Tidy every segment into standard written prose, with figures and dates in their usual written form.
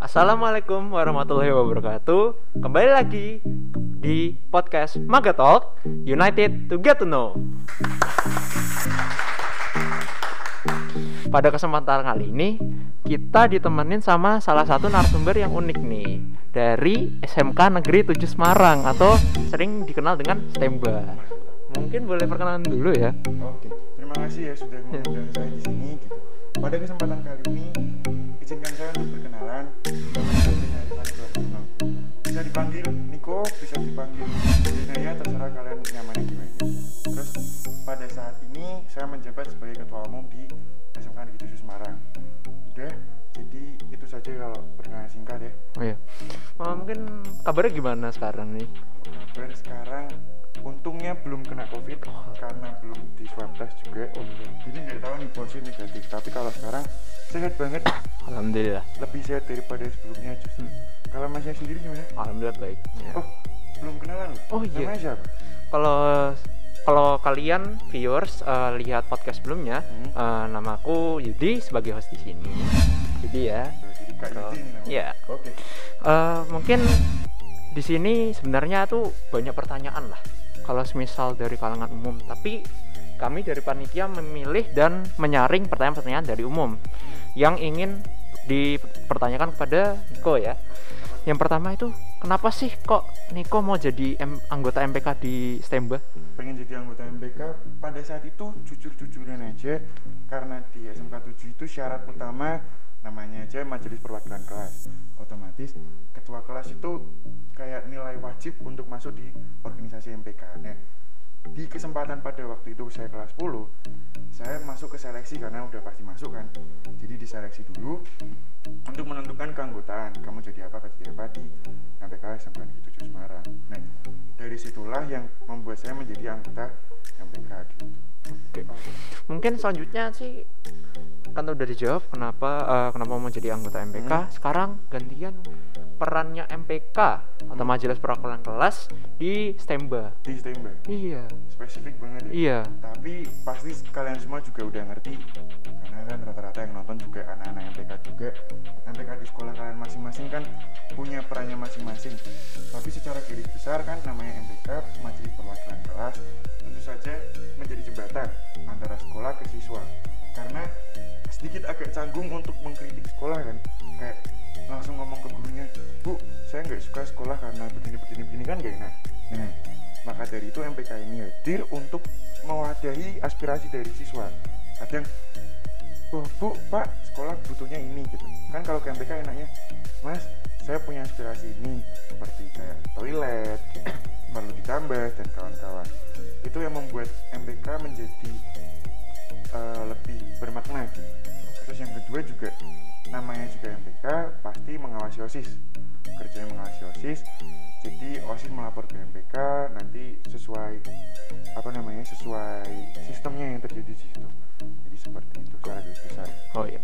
Assalamualaikum warahmatullahi wabarakatuh. Kembali lagi di podcast Maga Talk, United to Get to Know. Pada kesempatan kali ini kita ditemenin sama salah satu narasumber yang unik nih, dari SMK Negeri 7 Semarang atau sering dikenal dengan STEMBA. Mungkin boleh perkenalan dulu ya. Oke, terima kasih ya sudah mengundang saya di sini gitu. Pada kesempatan kali ini izinkan saya untuk berkenalan. Nama saya Arifan Suartono. Bisa dipanggil Niko, bisa dipanggil Denaya, terserah kalian nyamannya gimana. Terus pada saat ini saya menjabat sebagai ketua umum di SMK Negeri 7 Semarang. Udah, jadi itu saja kalau perkenalan singkat ya. Oh iya. Mungkin kabarnya gimana sekarang nih? Kabar sekarang untungnya belum kena COVID karena belum di swab test juga. Jadi nggak tahu nih positif negatif. Tapi kalau sekarang sehat banget. Alhamdulillah. Lebih sehat daripada sebelumnya justru. Kalau masnya sendiri gimana? Alhamdulillah baik. Ya. Oh, belum kenalan loh. Oh iya. Namanya siapa? Kalau kalian viewers lihat podcast sebelumnya, namaku Yudi sebagai host di sini. Jadi ya. Jadi Kak Yudi ini namanya. Iya. Oke. Mungkin di sini sebenarnya tuh banyak pertanyaan lah. Kalau semisal dari kalangan umum, tapi kami dari panitia memilih dan menyaring pertanyaan-pertanyaan dari umum yang ingin dipertanyakan kepada Niko ya. Yang pertama itu, kenapa sih kok Niko mau jadi anggota MPK di STEMBA? Pengen jadi anggota MPK pada saat itu jujur-jujuran aja, karena di SMK 7 itu syarat utama namanya aja majelis perwakilan kelas. Otomatis ketua kelas itu kayak nilai wajib untuk masuk di organisasi MPK. Nah, di kesempatan pada waktu itu saya kelas 10, saya masuk ke seleksi karena udah pasti masuk kan. Jadi diseleksi dulu untuk menentukan keanggotaan, kamu jadi apa di MPK SMK Negeri 7 Semarang. Nah, dari situlah yang membuat saya menjadi anggota MPK gitu. Oke. Mungkin selanjutnya sih kan udah dijawab kenapa mau jadi anggota MPK. Sekarang gantian perannya MPK atau majelis perwakilan kelas di STEMBA. Di STEMBA. Iya. Spesifik banget ya. Iya. Tapi pasti kalian semua juga udah ngerti, karena kan rata-rata yang nonton juga anak-anak MPK juga. MPK di sekolah kalian masing-masing kan punya perannya masing-masing. Tapi secara garis besar kan namanya MPK, majelis perwakilan kelas, tentu saja menjadi jembatan antara sekolah ke siswa. Karena sedikit agak canggung untuk mengkritik sekolah kan, kayak langsung ngomong ke gurunya, Bu, saya nggak suka sekolah karena begini kan gak enak. Nah, maka dari itu MPK ini hadir untuk mewadahi aspirasi dari siswa. Kadang, oh Bu, Pak, sekolah butuhnya ini gitu. Kan kalau ke MPK enaknya, Mas, saya punya aspirasi ini, seperti kayak toilet, perlu ditambah dan kawan-kawan. Itu yang membuat MPK menjadi lebih bermakna gitu. Terus yang kedua juga, namanya juga MPK pasti mengawasi OSIS, kerjanya mengawasi OSIS. Jadi OSIS melapor ke MPK nanti sesuai sesuai sistemnya yang terjadi di situ. Jadi seperti itu secara garis besar. Oh iya.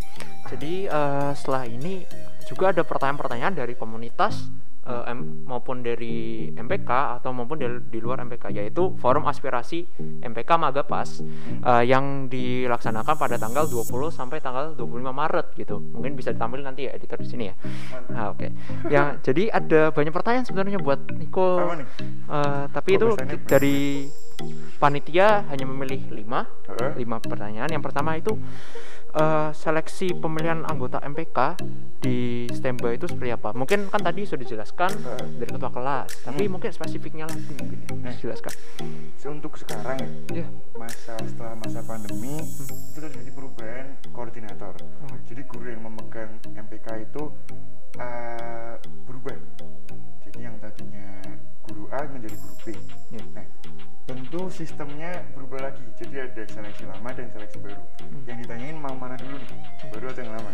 Jadi setelah ini juga ada pertanyaan-pertanyaan dari komunitas maupun dari MPK atau maupun di luar MPK, yaitu forum aspirasi MPK Magapas yang dilaksanakan pada tanggal 20 sampai tanggal 25 Maret gitu. Mungkin bisa ditampilkan nanti ya editor di sini ya. Nah, oke. Ya, jadi ada banyak pertanyaan sebenarnya buat Niko. Tapi itu dari panitia hanya memilih 5 pertanyaan. Yang pertama itu seleksi pemilihan anggota MPK di STEMBA itu seperti apa? Mungkin kan tadi sudah dijelaskan dari ketua kelas, tapi mungkin spesifiknya lagi mungkin dijelaskan. Untuk sekarang ya, setelah masa pandemi itu terjadi perubahan koordinator. Jadi guru yang memegang MPK itu berubah. Jadi yang tadinya guru A menjadi guru B. Nah, tentu sistemnya berubah lagi, jadi ada seleksi lama dan seleksi baru. Yang ditanyain mau mana dulu nih, baru atau yang lama?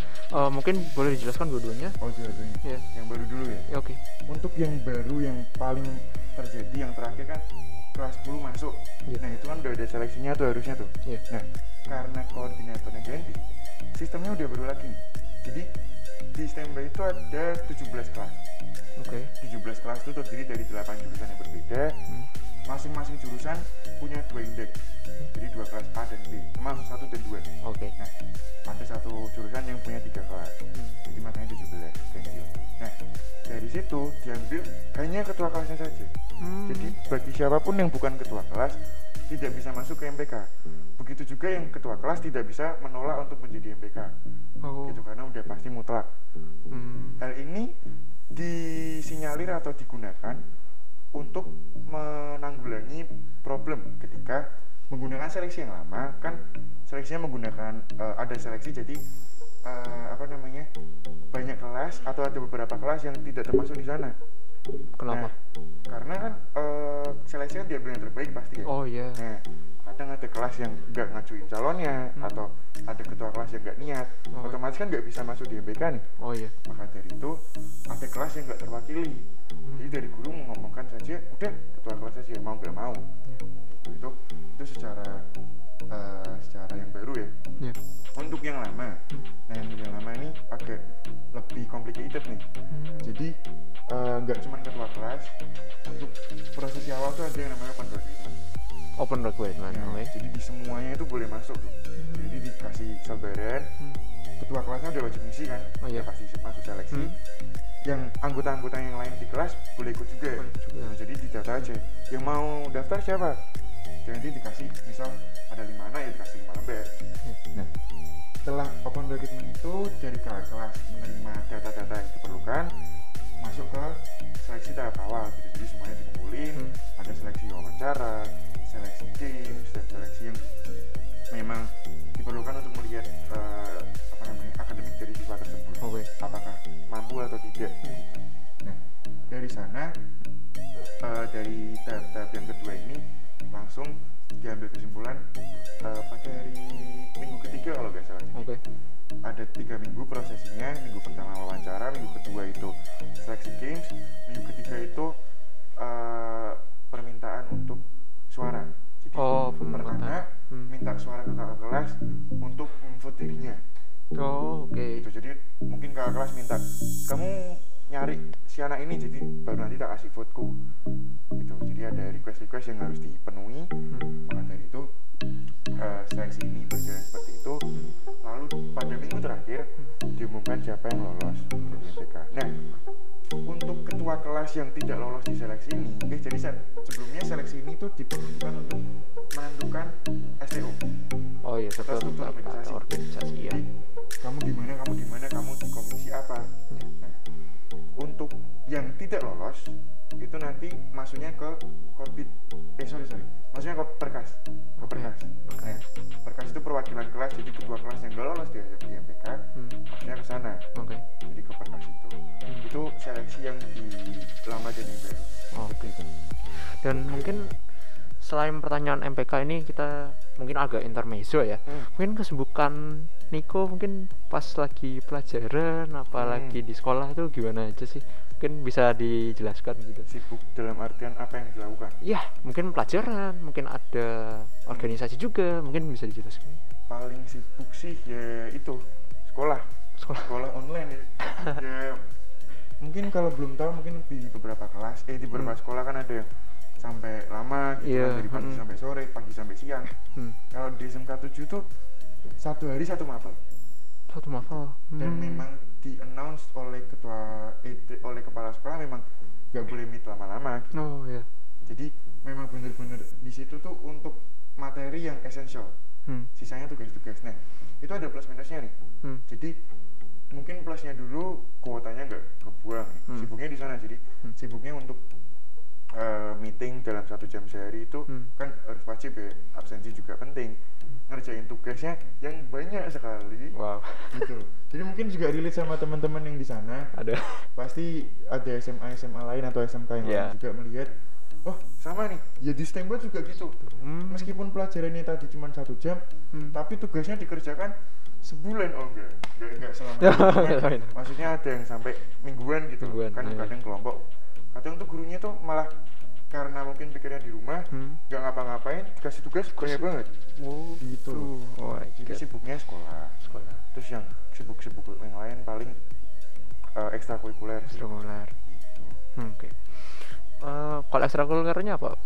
Mungkin boleh dijelaskan dua-duanya. Oh, dua-duanya. Yeah. Yang baru dulu ya? Oke. Untuk yang baru yang paling terjadi, yang terakhir kan kelas 10 masuk. Nah, itu kan udah ada seleksinya tuh harusnya tuh. Nah, karena koordinatornya ganti, sistemnya udah baru lagi nih. Jadi di STEMBA itu ada 17 kelas. 17 kelas itu terdiri dari 8 jurusan yang berbeda. Masing-masing jurusan punya 2 indeks. Jadi 2 kelas A dan B, termasuk 1 dan 2. Nah, ada satu jurusan yang punya 3 kelas. Jadi makanya 17. Thank you. situ diambil hanya ketua kelasnya saja. Jadi bagi siapapun yang bukan ketua kelas tidak bisa masuk ke MPK. Begitu juga yang ketua kelas tidak bisa menolak untuk menjadi MPK. Gitu, karena udah pasti mutlak. Hal ini disinyalir atau digunakan untuk menanggulangi problem ketika menggunakan seleksi yang lama. Kan seleksinya menggunakan ada seleksi, jadi banyak kelas atau ada beberapa kelas yang tidak termasuk di sana. Kenapa? Nah, karena kan seleksi kan diambil yang terbaik pasti ya. Oh iya. Nah, kadang ada kelas yang nggak ngajuin calonnya atau ada ketua kelas yang nggak niat, otomatis kan nggak bisa masuk di MPK nih. Oh iya. Maka dari itu ada kelas yang nggak terwakili. Jadi dari guru mengomongkan saja, udah ketua kelas saja, mau nggak mau. Itu secara yang baru ya. Untuk yang lama, nah yang lama ini agak lebih complicated nih. Jadi nggak cuma ketua kelas, untuk prosesi awal tuh ada yang namanya open recruitment. Nah, jadi di semuanya itu boleh masuk tuh. Jadi dikasih selebaran, ketua kelasnya udah wajib ngisi kan, ya pasti masuk seleksi. Yang anggota-anggota yang lain di kelas boleh ikut juga. Nah, jadi didata aja, yang mau daftar siapa, nanti dikasih, misal ada 5 anak ya dikasih 5 lembar. Nah, setelah open recruitment itu dari kelas menerima data-data yang diperlukan, masuk ke seleksi tahap awal gitu. Jadi semuanya dikumpulin, ada seleksi wawancara, seleksi games, dan seleksi yang memang diperlukan untuk melihat akademik dari siswa tersebut, apakah mampu atau tidak. Nah, dari sana dari tahap yang kedua ini langsung diambil kesimpulan pada hari minggu ketiga kalau nggak salah. Ada 3 minggu prosesinya. Minggu pertama wawancara, minggu kedua itu seleksi games, minggu ketiga itu permintaan untuk suara. Jadi pertama minta suara ke kakak kelas untuk memvote dirinya. Gitu. Jadi mungkin kakak kelas minta, kamu nyari si anak ini, jadi baru nanti tak kasih voteku gitu. Jadi ada request yang harus dipenuhi. Maka dari itu seleksi ini berjalan seperti itu. Lalu pada minggu terakhir diumumkan siapa yang lolos dari MPK. Nah, untuk ketua kelas yang tidak lolos di seleksi ini, jadi sebelumnya seleksi ini tuh diperuntukkan untuk menentukan STO. Oh iya, struktur organisasi. Ya. Kamu di mana, kamu di komisi apa. Nah, untuk yang tidak lolos itu nanti masuknya ke korbit. Maksudnya ke perkas. Nah, perkas itu perwakilan kelas, jadi ketua kelas yang nggak lolos di MPK maksudnya ke sana. Jadi ke perkas itu. Itu seleksi yang di lama dan yang baru. Dan mungkin selain pertanyaan MPK ini kita mungkin agak intermezzo ya. Mungkin kesibukan Niko mungkin pas lagi pelajaran apalagi di sekolah tuh gimana aja sih? Mungkin bisa dijelaskan gitu. Sibuk dalam artian apa yang dilakukan? Iya, mungkin pelajaran, mungkin ada organisasi juga, mungkin bisa dijelaskan. Paling sibuk sih ya itu sekolah online ya. Ya mungkin kalau belum tahu, mungkin di beberapa kelas di beberapa sekolah kan ada yang sampai lama gitu kan, dari pagi sampai sore, pagi sampai siang. Kalau di SMK 7 tuh 1 hari 1 mapel. Dan memang di-announce oleh oleh kepala sekolah memang nggak boleh meet lama-lama gitu. Jadi memang benar-benar di situ tuh untuk materi yang esensial. Sisanya tugas-tugas. Nah, itu ada plus minusnya nih. Jadi mungkin plusnya dulu kuotanya nggak kebuang. Sibuknya di sana, jadi sibuknya untuk meeting dalam 1 jam sehari itu kan harus wajib ya, absensi juga penting. Ngerjain tugasnya yang banyak sekali. Gitu. Jadi mungkin juga relate sama teman-teman yang di sana. Ada. Pasti ada SMA lain atau SMK yang lain juga melihat, oh sama nih, ya di STEMBA juga gitu. Meskipun pelajarannya tadi cuma 1 jam, tapi tugasnya dikerjakan sebulan. Enggak selama sebulan. Maksudnya ada yang sampai mingguan gitu. Kadang kelompok. Kadang tuh gurunya tuh malah karena mungkin pikirnya di rumah, nggak ngapa-ngapain, dikasih tugas banyak banget. Gitu. Jadi sibuknya sekolah. Terus yang sibuk-sibuk yang lain paling ekstrakurikuler. Gitu. Kalau ekstrakurikulernya apa?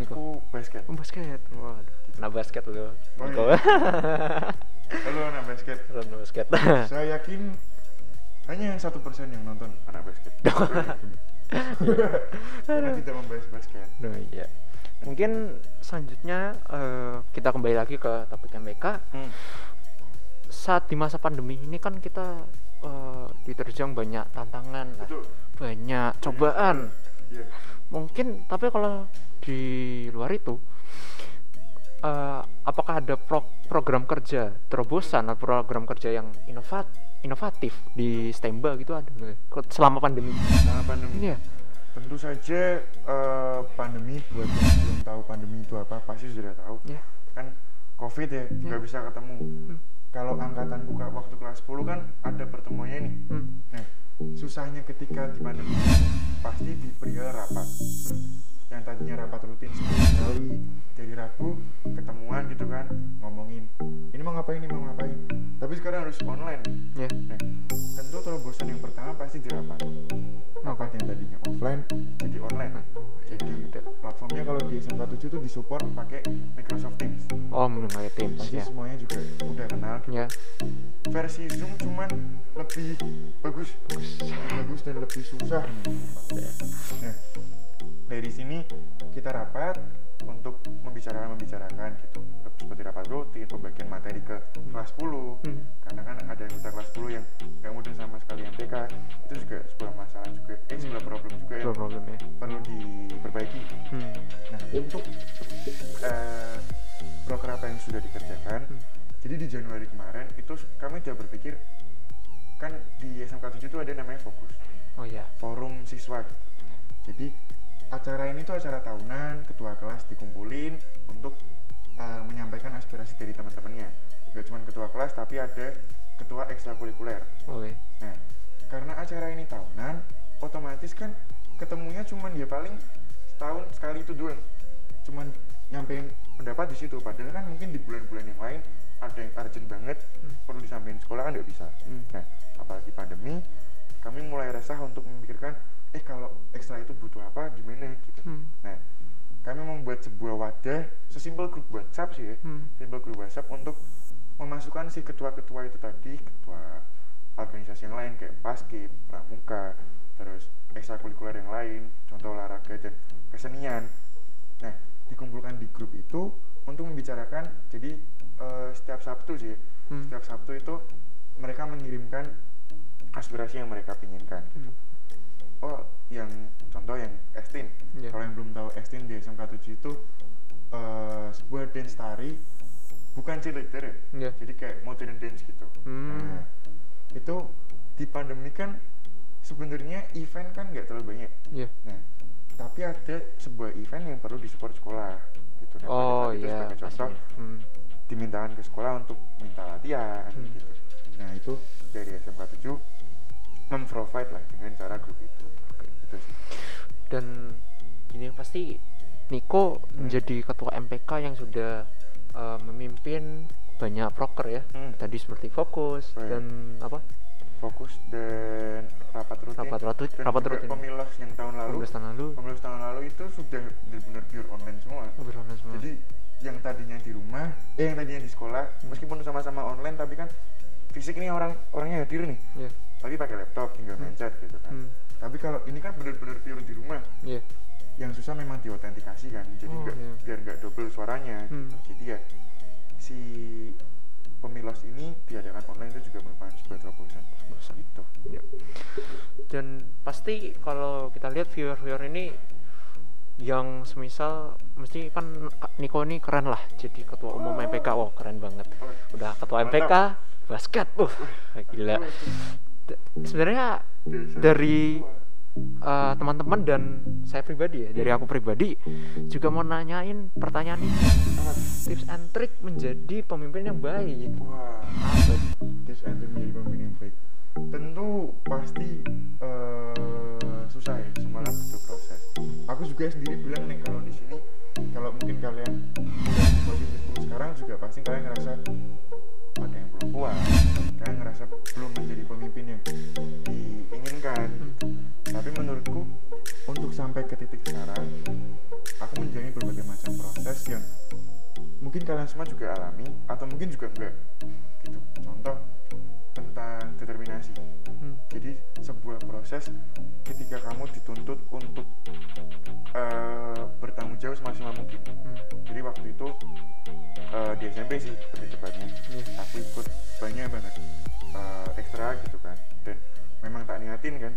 Aku basket. Basket. Waduh. Nah basket loh. Halo anak basket. Saya yakin hanya 1% yang nonton anak basket. Karena tidak membahas basket. Nah, iya. Mungkin selanjutnya kita kembali lagi ke topik MPK. Saat di masa pandemi ini kan kita diterjang banyak tantangan, Betul. banyak cobaan. Iya. Mungkin tapi kalau di luar itu apakah ada program kerja terobosan atau program kerja yang inovatif di STEMBA gitu ada nggak selama pandemi? Nah, pandemi. Iya. Tentu saja pandemi, buat yang belum tahu pandemi itu apa pasti sudah tahu. Iya. Kan COVID ya, nggak bisa ketemu. Kalau angkatan buka waktu kelas 10 kan ada pertemuannya nih. Nah, susahnya ketika di pandemi pasti di perihal rapat. Yang tadinya rapat rutin seminggu sekali, dari Rabu ketemuan gitu kan, ngomongin ini mau ngapain, tapi sekarang harus online. Iya. Nah, tentu terobosan yang pertama pasti di rapat yang tadinya offline jadi online. Jadi platformnya kalau di SMK 7 tuh disupport pakai Microsoft Teams. Oh, menggunakan Teams Pasti ya. semuanya juga udah kenal gitu. Ya. Versi Zoom cuman lebih bagus dan lebih susah. Nah, dari sini kita rapat untuk membicarakan gitu, seperti rapat rutin, pembagian materi ke kelas 10. Karena kan ada anggota kelas 10 yang nggak mudah sama sekali MTK, itu juga sebuah masalah juga, sebuah problem juga yang ya. perlu diperbaiki. Nah, untuk proker apa yang sudah dikerjakan, jadi di Januari kemarin itu kami sudah berpikir, kan di SMK 7 itu ada namanya Fokus. Oh ya. Forum siswa gitu. Jadi acara ini tuh acara tahunan, ketua kelas dikumpulin untuk menyampaikan aspirasi dari teman-temannya. Gak cuma ketua kelas tapi ada ketua ekstrakurikuler. Oke. Nah, karena acara ini tahunan, otomatis kan ketemunya cuman ya paling setahun sekali itu doang. Cuman nyampein pendapat di situ. Padahal kan mungkin di bulan-bulan yang lain ada yang urgent banget, perlu disampaikan sekolah kan nggak bisa. Nah, apalagi pandemi, kami mulai resah untuk memikirkan kalau ekstra itu butuh apa, gimana gitu. Nah, kami membuat sebuah wadah, sesimpel grup WhatsApp sih ya, simpel grup WhatsApp untuk memasukkan si ketua-ketua itu tadi, ketua organisasi yang lain kayak Paskib, Pramuka, terus ekstrakurikuler yang lain, contoh olahraga dan kesenian. Nah, dikumpulkan di grup itu untuk membicarakan. Jadi setiap Sabtu sih, setiap Sabtu itu mereka mengirimkan aspirasi yang mereka inginkan gitu. Oh, yang contoh yang Estin. Kalau yang belum tahu Estin di SMK 7 itu sebuah dance tari, bukan cheerleader ya. Jadi kayak modern dance gitu. Nah, itu di pandemi kan sebenarnya event kan nggak terlalu banyak. Nah, tapi ada sebuah event yang perlu disupport sekolah gitu. Nah, itu sebagai contoh dimintakan ke sekolah untuk minta latihan gitu. Nah, itu dari SMK 7 memprovide lah dengan cara grup itu. Gitu sih. Dan ini pasti Niko menjadi ketua MPK yang sudah memimpin banyak proker ya. Tadi seperti Fokus dan apa? Fokus dan rapat rutin. Pemilos yang tahun lalu itu sudah benar-benar pure online semua. Jadi yang tadinya di rumah, yang tadinya di sekolah, meskipun sama-sama online tapi kan fisik nih orangnya hadir nih. Tapi pakai laptop tinggal mencet gitu kan. Tapi kalau ini kan benar-benar pure di rumah. Yang susah memang diautentikasi kan. Jadi biar nggak double suaranya gitu. Jadi ya si pemilos ini diadakan online itu juga merupakan sebuah terobosan itu. Dan pasti kalau kita lihat viewer ini yang semisal mesti kan Niko ini keren lah jadi ketua umum MPK. Oh, keren banget. Udah ketua MPK basket. Gila. Sebenarnya dari teman-teman dan saya pribadi ya, dari aku pribadi juga mau nanyain pertanyaan ini. Tips and trick menjadi pemimpin yang baik. Wah, tips and trick menjadi pemimpin yang baik. Tentu pasti susah ya, semua butuh proses. Aku juga sendiri bilang nih kalau di sini, kalau mungkin kalian udah di posisi sekarang juga pasti kalian ngerasa ada yang belum kuat, kalian ngerasa belum menjadi pemimpin yang diinginkan. Tapi menurutku untuk sampai ke titik sekarang, aku menjalani berbagai macam proses yang mungkin kalian semua juga alami atau mungkin juga enggak gitu. Contoh tentang determinasi. Jadi proses ketika kamu dituntut untuk bertanggung jawab semaksimal mungkin. Jadi waktu itu di SMP sih lebih tepatnya, aku ikut banyak banget ekstra gitu kan, dan memang tak niatin kan.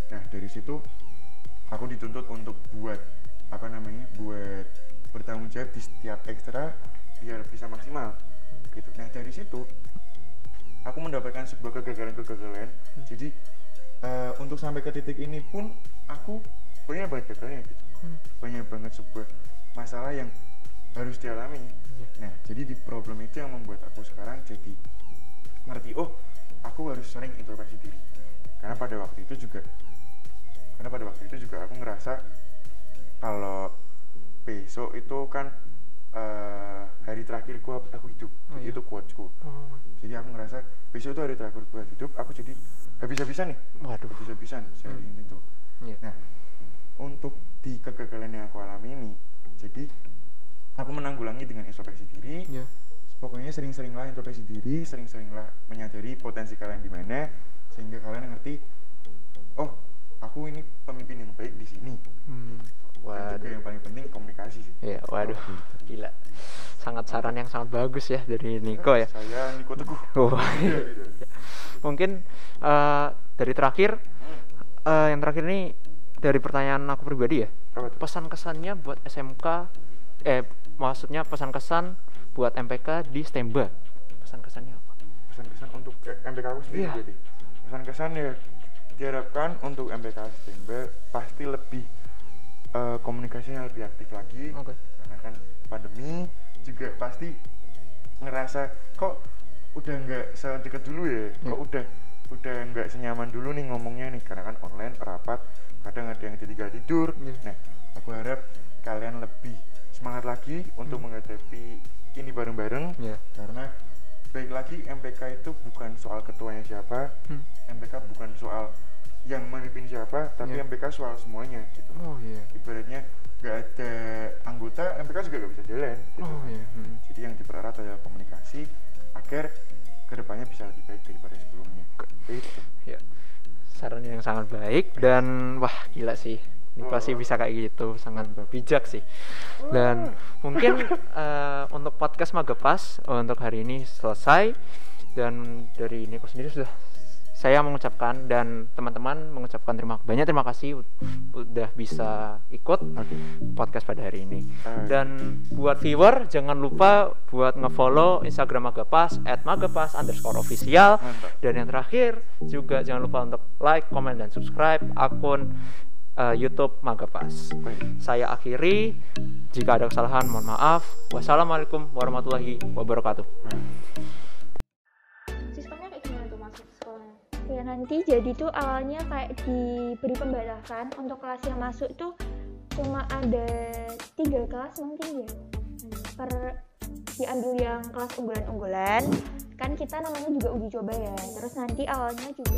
Nah dari situ aku dituntut untuk buat buat bertanggung jawab di setiap ekstra biar bisa maksimal gitu. Nah dari situ aku mendapatkan sebuah kegagalan. Jadi untuk sampai ke titik ini pun aku banyak banget gagalnya gitu. Banyak banget sebuah masalah yang harus dialami. Nah jadi di problem itu yang membuat aku sekarang jadi ngerti, oh aku harus sering introspeksi diri. Karena pada waktu itu juga aku ngerasa kalau besok itu kan hari terakhirku aku hidup. Itu quotesku. Jadi aku ngerasa besok itu hari terakhirku hidup, aku jadi habis-habisan nih. Habis-habisan sharing itu. Nah untuk di kegagalan yang aku alami ini, jadi aku menanggulangi dengan introspeksi diri. Pokoknya sering-seringlah introspeksi diri, sering-seringlah menyadari potensi kalian di mana, sehingga kalian ngerti, oh aku ini pemimpin yang baik di sini. Dan juga yang paling penting komunikasi sih. Iya, waduh, gila. Sangat saran yang sangat bagus ya dari Niko ya. Saya Niko Teguh. Mungkin dari terakhir, yang terakhir ini dari pertanyaan aku pribadi ya. Pesan kesannya buat SMK, maksudnya pesan kesan buat MPK di STEMBA. Pesan kesannya apa? Pesan kesan untuk MPK aku sendiri berarti. Pesan kesan ya diharapkan untuk MPK STEMBA pasti lebih komunikasinya lebih aktif lagi. Karena kan pandemi juga pasti ngerasa kok udah nggak sedekat dulu ya. Kok udah nggak senyaman dulu nih ngomongnya nih, karena kan online rapat kadang ada yang ditinggal tidur. Nah aku harap kalian lebih semangat lagi untuk menghadapi ini bareng-bareng. Karena baik lagi MPK itu bukan soal ketuanya siapa, MPK bukan soal yang memimpin siapa, tapi MPK soal semuanya gitu. Ibaratnya nggak ada anggota, MPK juga nggak bisa jalan gitu. Jadi yang dipererat adalah komunikasi agar kedepannya bisa lebih baik daripada sebelumnya. Itu. Saran yang sangat baik dan wah gila sih. Ini pasti bisa kayak gitu, sangat bijak sih. Dan mungkin untuk podcast Magepas untuk hari ini selesai, dan dari Niko sendiri saya mengucapkan dan teman-teman mengucapkan terima kasih udah bisa ikut podcast pada hari ini. Dan buat viewer jangan lupa buat ngefollow Instagram Magepas @magepas_official. Dan yang terakhir juga jangan lupa untuk like, comment, dan subscribe akun YouTube Magepas. Saya akhiri, jika ada kesalahan mohon maaf. Wassalamualaikum warahmatullahi wabarakatuh. Sistemnya kayak gimana tuh masuk sekolahnya? Ya nanti jadi tuh awalnya kayak diberi pembatasan untuk kelas yang masuk tuh cuma ada 3 kelas mungkin ya. Diambil yang kelas unggulan-unggulan. Kan kita namanya juga uji coba ya. Terus nanti awalnya juga